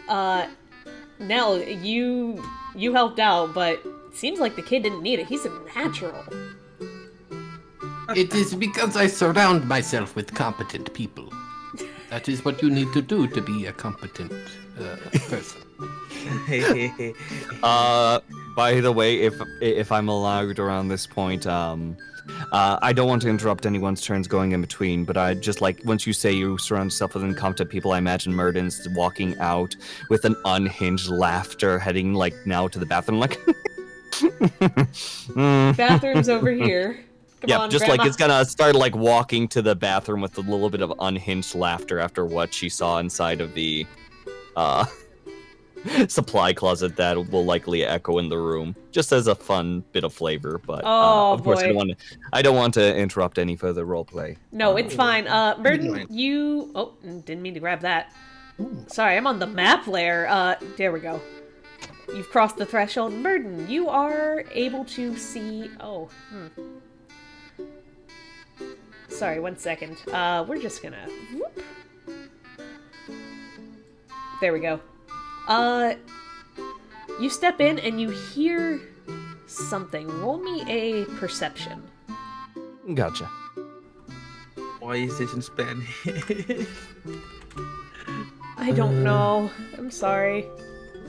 Nell, you helped out, but it seems like the kid didn't need it. He's a natural. It is because I surround myself with competent people. That is what you need to do to be a competent person. By the way, if I'm allowed around this point, I don't want to interrupt anyone's turns going in between, but I just like, once you say you surround yourself with incompetent people, I imagine Merdin's walking out with an unhinged laughter, heading like now to the bathroom, like. Bathroom's over here. Come on, just Grandma. like it's gonna start like walking to the bathroom with a little bit of unhinged laughter after what she saw inside of the supply closet that will likely echo in the room, just as a fun bit of flavor. But of course, I don't want to interrupt any further roleplay. No, it's fine. Merdin, you... Oh, didn't mean to grab that. Sorry, I'm on the map layer. There we go. You've crossed the threshold. Merdin, you are able to see... Oh, Sorry, 1 second. We're just gonna... Whoop. There we go. You step in and you hear something. Roll me a perception. Gotcha. Why is this in Spanish? I don't know. I'm sorry.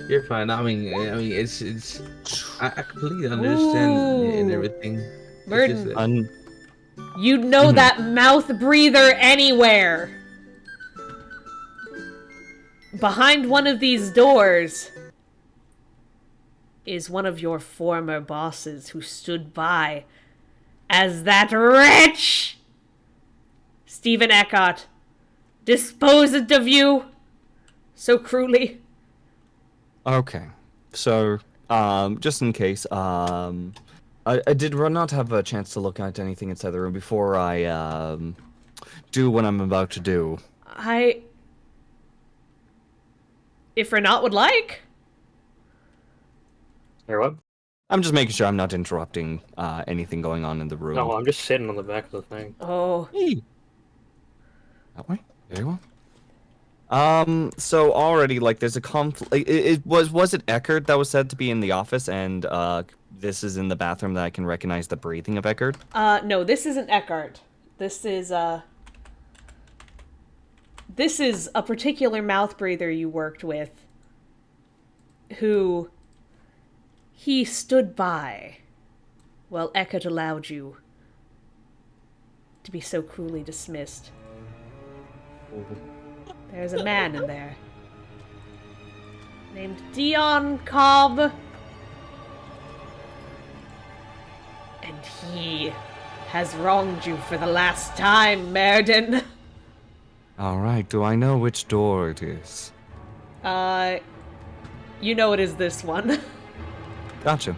You're fine. I mean, it's. I completely understand and everything. Merdin, you'd know that mouth breather anywhere. Behind one of these doors is one of your former bosses who stood by as that wretch, Stephen Eckhart, disposed of you so cruelly. Okay, so just in case, I did not have a chance to look at anything inside the room before I do what I'm about to do. If Renat would like. Or what? I'm just making sure I'm not interrupting anything going on in the room. No, I'm just sitting on the back of the thing. Oh. Hey. That way? Very well. So already, like, there's a conflict. Was it Eckert that was said to be in the office, and this is in the bathroom that I can recognize the breathing of Eckert? No, this isn't Eckhart. This is a particular mouth breather you worked with, who he stood by while Eckert allowed you to be so cruelly dismissed. There's a man in there named Dion Cobb, and he has wronged you for the last time, Merdin. Alright, do I know which door it is? You know it is this one. Gotcha.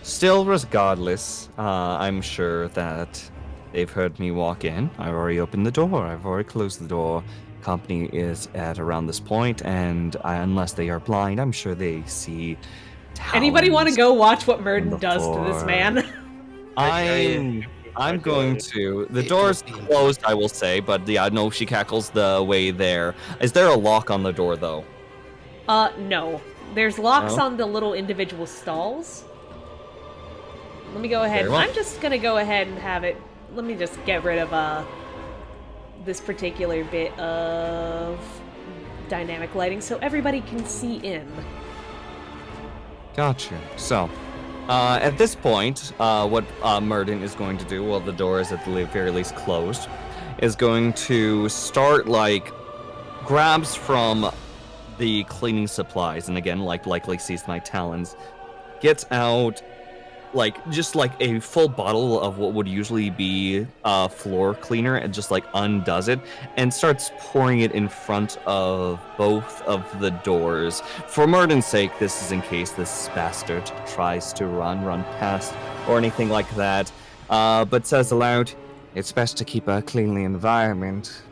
Still, regardless, I'm sure that they've heard me walk in. I've already opened the door. I've already closed the door. Company is at around this point, and unless they are blind, I'm sure they see talons. Anybody want to go watch what Merdin does to this man? I'm going to. The door's closed, I will say, but yeah, no, she cackles the way there. Is there a lock on the door, though? No. There's locks on the little individual stalls. Let me go ahead. Very well. I'm just gonna go ahead and have it. Let me just get rid of, this particular bit of dynamic lighting so everybody can see in. Gotcha. So, at this point, what Merdin is going to do, while the door is at the very least closed, is going to start, like, grabs from the cleaning supplies, and again, like, likely sees my talons, gets out, like, just like a full bottle of what would usually be floor cleaner, and just like undoes it and starts pouring it in front of both of the doors. For Merdin's sake, this is in case this bastard tries to run past or anything like that, but says aloud, "It's best to keep a cleanly environment."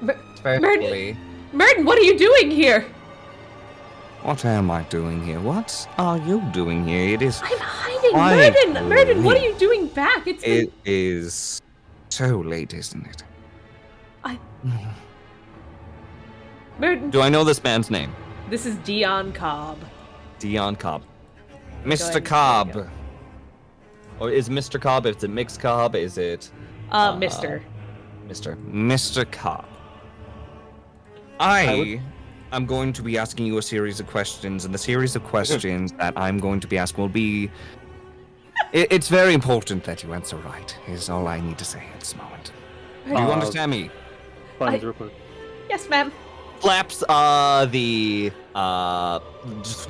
Merdin, what are you doing here? What am I doing here? What are you doing here? It is... I'm hiding! Merdin, what are you doing back? It is so late, isn't it? Merdin... Do I know this man's name? This is Dion Cobb. Dion Cobb. ahead Mr. and Cobb. say it. Or is Mr. Cobb, is it mixed Cobb, is it... Mr. Mr. Cobb. I am going to be asking you a series of questions, and the series of questions that I'm going to be asking will be... It's very important that you answer right, is all I need to say at this moment. Do you understand me? Buttons real quick. Yes, ma'am. Flaps the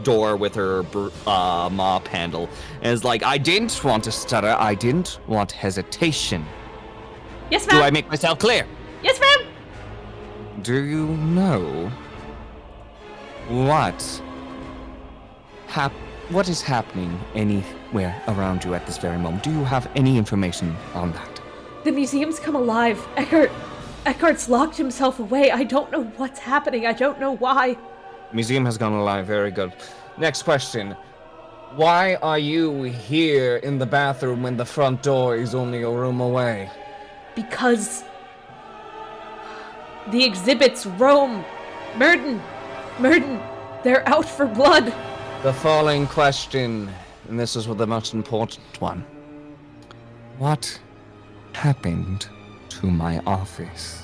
door with her mop handle, and is like, I didn't want to stutter, I didn't want hesitation. Yes, ma'am. Do I make myself clear? Yes, ma'am. Do you know what is happening anywhere around you at this very moment? Do you have any information on that? The museum's come alive. Eckhart's locked himself away. I don't know what's happening. I don't know why. Museum has gone alive. Very good. Next question. Why are you here in the bathroom when the front door is only a room away? Because the exhibits roam. Merdin, they're out for blood. The following question, and this is the most important one. What happened to my office?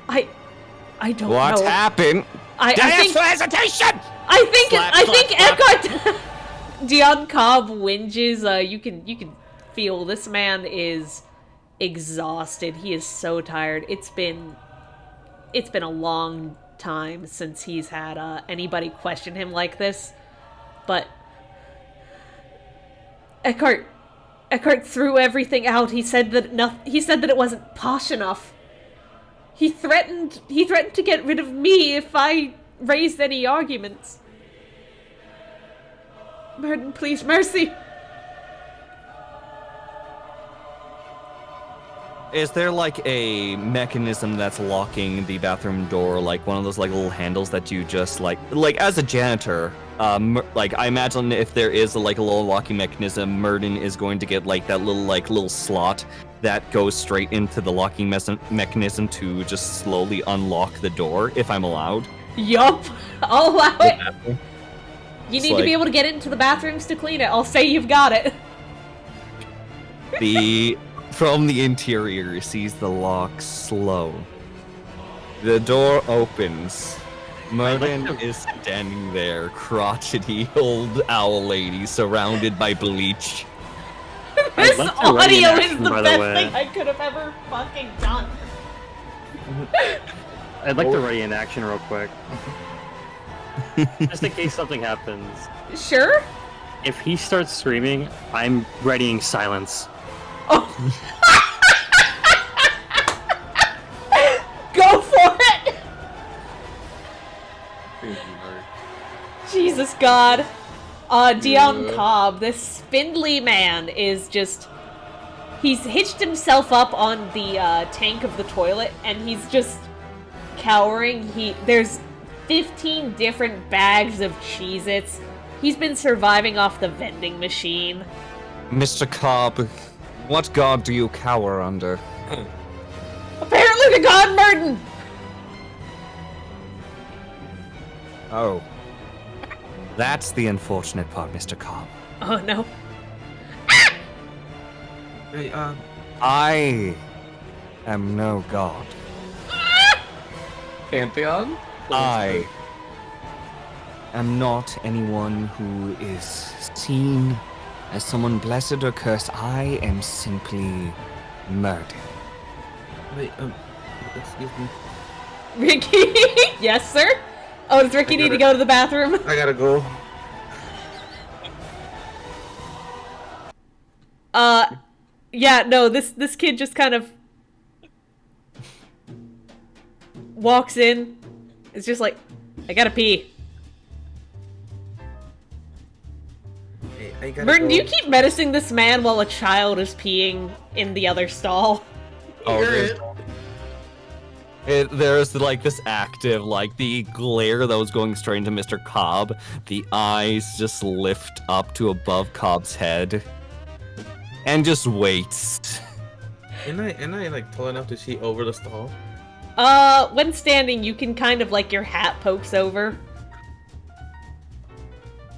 I don't What know. happened? I think for hesitation! I think Slap. Eckhart Dion Cobb whinges. You can feel this man is exhausted. He is so tired. It's been a long time since he's had anybody question him like this. But Eckhart threw everything out. He said that it wasn't posh enough. He threatened to get rid of me if I raised any arguments. Merdin, please, mercy. Is there like a mechanism that's locking the bathroom door, like one of those like little handles that you just like as a janitor? Like I imagine if there is a little locking mechanism, Merdin is going to get like that little slot that goes straight into the locking mechanism to just slowly unlock the door, if I'm allowed. Yup, I'll allow it. You It's need to be like- able to get into the bathrooms to clean it. I'll say you've got it. From the interior sees the lock slow. The door opens. Merdin is standing there, crotchety old owl lady surrounded by bleach. This like the audio is reenaction, the by the best way. thing I could have ever fucking done. I'd like to ready in action real quick. Just in case something happens. Sure? If he starts screaming, I'm readying silence. Oh. Go for it! Jesus God. Dion Cobb, this spindly man is just... He's hitched himself up on the tank of the toilet, and he's just cowering. There's 15 different bags of Cheez-Its. He's been surviving off the vending machine. Mr. Cobb, what god do you cower under? Apparently the god Merdin! Oh. That's the unfortunate part, Mr. Cobb. Oh no. Hey, I am no god. Pantheon? I am not anyone who is seen as someone blessed or cursed. I am simply Merdin. wait, excuse me. Ricky? Yes, sir? Oh, does Ricky need to go to the bathroom? I gotta go. Yeah, no, this kid just kind of walks in. It's just like, I gotta pee. Hey, I gotta Merdin, go. do you keep menacing this man while a child is peeing in the other stall? Oh, there's like this active, like the glare that was going straight into Mr. Cobb. The eyes just lift up to above Cobb's head. And just waits. Am I like tall enough to see over the stall? When standing, you can kind of like your hat pokes over.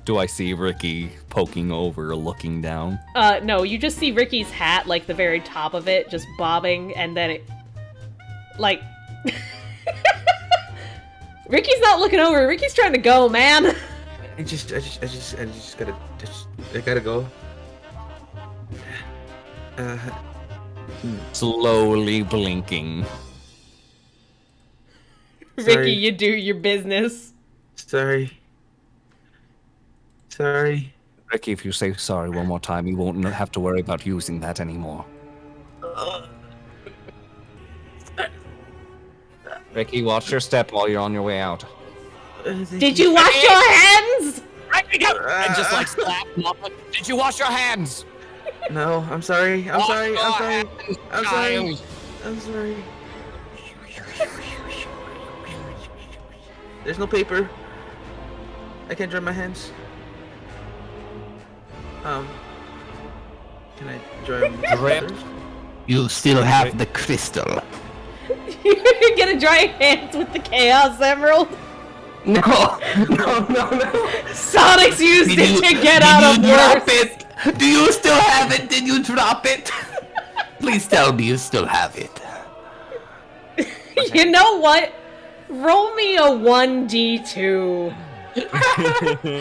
Do I see Ricky poking over, looking down? No, you just see Ricky's hat, like the very top of it, just bobbing, and then it, like, Ricky's not looking over. Ricky's trying to go, man. I gotta go. Slowly blinking. Sorry. Ricky, you do your business. Sorry. Ricky, if you say sorry one more time, you won't have to worry about using that anymore. Ricky, watch your step while you're on your way out. Did you wash your hands? And just like slap him up. Did you wash your hands? No, I'm sorry. I'm sorry. There's no paper. I can't dry my hands. Can I dry them with Drip. others? You still have the crystal. You're gonna dry your hands with the Chaos Emerald? No. Sonic's used it to get out of drop work. it? Do you still have it? Did you drop it? Please tell me you still have it. You know what? Roll me a 1d2.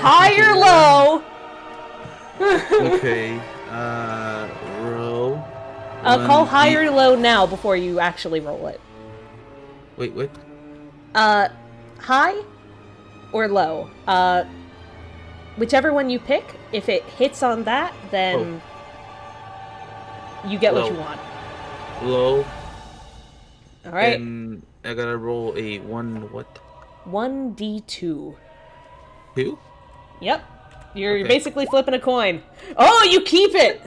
High or low? Okay. Roll. Call high or low now before you actually roll it. Wait, what? High or low? Whichever one you pick. If it hits on that, then you get what Low. you want. Low. All right. And I gotta roll a 1d2. 2? Yep. You're Okay. basically flipping a coin. Oh, you keep it!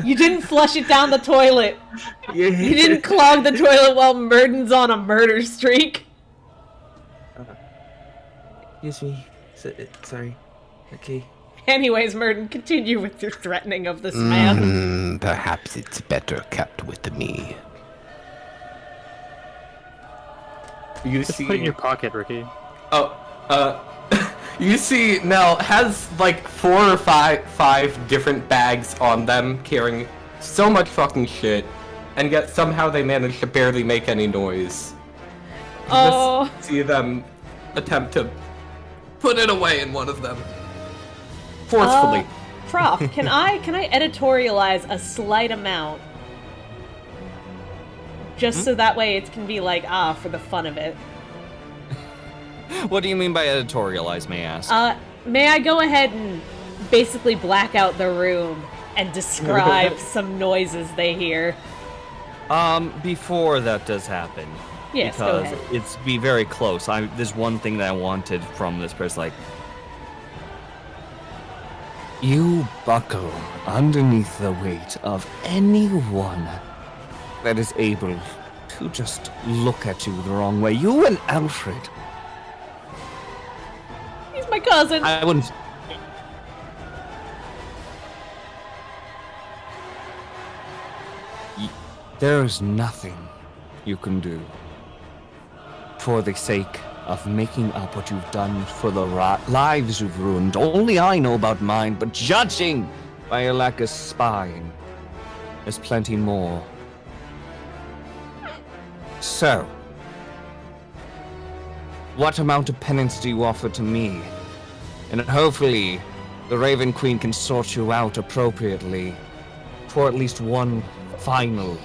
You didn't flush it down the toilet. Yeah. You didn't clog the toilet while Merdin's on a murder streak. Excuse me. Sorry. Okay. Anyways, Merdin, continue with your threatening of this man. Perhaps it's better kept with me. You just put it in your pocket, Ricky. You see Nell has like 4 or 5 different bags on them carrying so much fucking shit, and yet somehow they manage to barely make any noise. You Oh. just see them attempt to put it away in one of them. Forcefully. Prof, can I editorialize a slight amount? Just so that way it can be like, for the fun of it. What do you mean by editorialize, may I ask? May I go ahead and basically black out the room and describe some noises they hear? Before that does happen. Yes, go because ahead. it's be very close. There's one thing that I wanted from this person, like, you buckle underneath the weight of anyone that is able to just look at you the wrong way. You and Alfred. He's my cousin. I wouldn't. There is nothing you can do for the sake of making up what you've done for the lives you've ruined. Only I know about mine, but judging by your lack of spine, there's plenty more. So, what amount of penance do you offer to me? And hopefully, the Raven Queen can sort you out appropriately for at least one final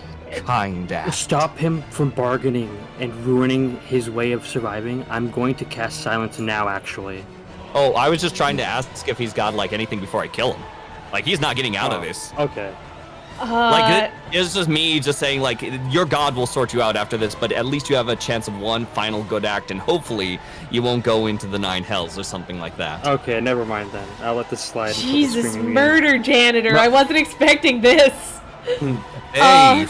kind act. Stop him from bargaining and ruining his way of surviving. I'm going to cast silence now, actually. Oh, I was just trying to ask if he's got, like, anything before I kill him. Like, he's not getting out of this. Okay. Like, it's just me just saying, like, your god will sort you out after this, but at least you have a chance of one final good act, and hopefully you won't go into the 9 hells or something like that. Okay, never mind then. I'll let this slide. until the Jesus, screaming begins. murder janitor. I wasn't expecting this. They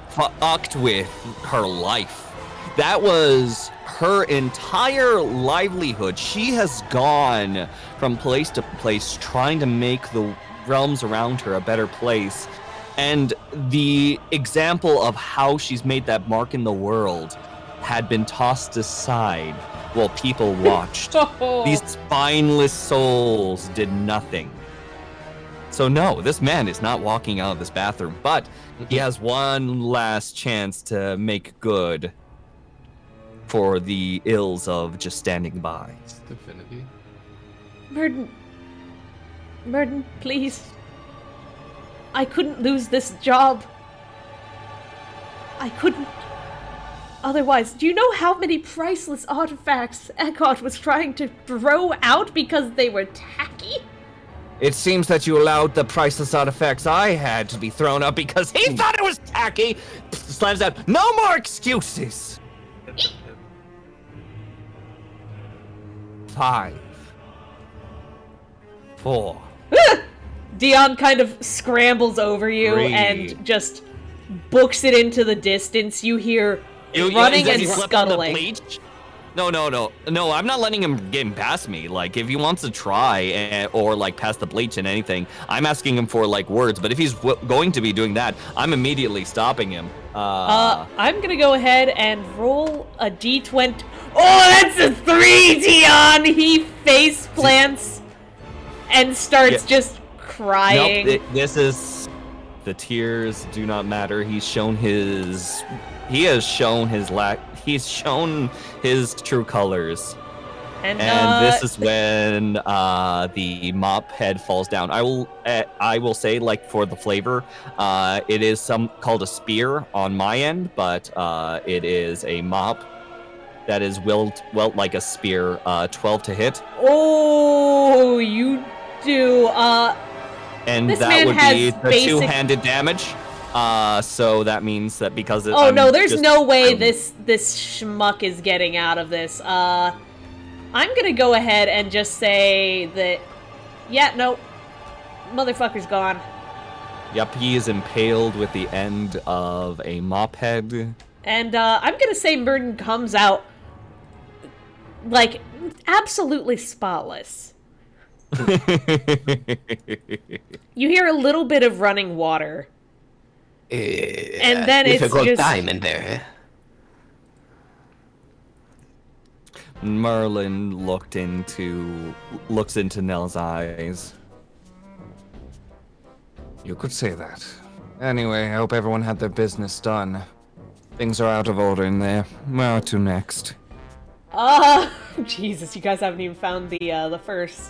fucked with her life. That was her entire livelihood. She has gone from place to place trying to make the realms around her a better place. And the example of how she's made that mark in the world had been tossed aside while people watched. These spineless souls did nothing. So no, this man is not walking out of this bathroom, but he has one last chance to make good for the ills of just standing by. Definitely. Merdin, please. I couldn't lose this job. I couldn't. Otherwise, do you know how many priceless artifacts Eckhart was trying to throw out because they were tacky? It seems that you allowed the priceless artifacts I had to be thrown out because he thought it was tacky. Slams out. No more excuses. 5, 4. Dion kind of scrambles over you 3. and just books it into the distance. You hear running does and he slip on the scuttling. bleach? No, I'm not letting him get past me. Like, if he wants to try or, like, pass the bleach and anything, I'm asking him for, like, words. But if he's going to be doing that, I'm immediately stopping him. I'm gonna go ahead and roll a d20. Oh, that's a 3, Dion! He face plants and starts just crying. Nope, this is... The tears do not matter. He has shown his true colors. And this is when the mop head falls down. I will say, like, for the flavor, it is called a spear on my end, but it is a mop that is welt like a spear. 12 to hit. Oh, you do. And this that man would has be the basic... two-handed damage. So that means that because Oh, no, there's no way this schmuck is getting out of this. I'm gonna go ahead and just say that... Yeah, no. Motherfucker's gone. Yep, he is impaled with the end of a mop head. And I'm gonna say Merdin comes out, like, absolutely spotless. You hear a little bit of running water. And then it's difficult just... time in there. Merlin looks into Nell's eyes. You could say that. Anyway, I hope everyone had their business done. Things are out of order in there. Where to next? Jesus, you guys haven't even found the first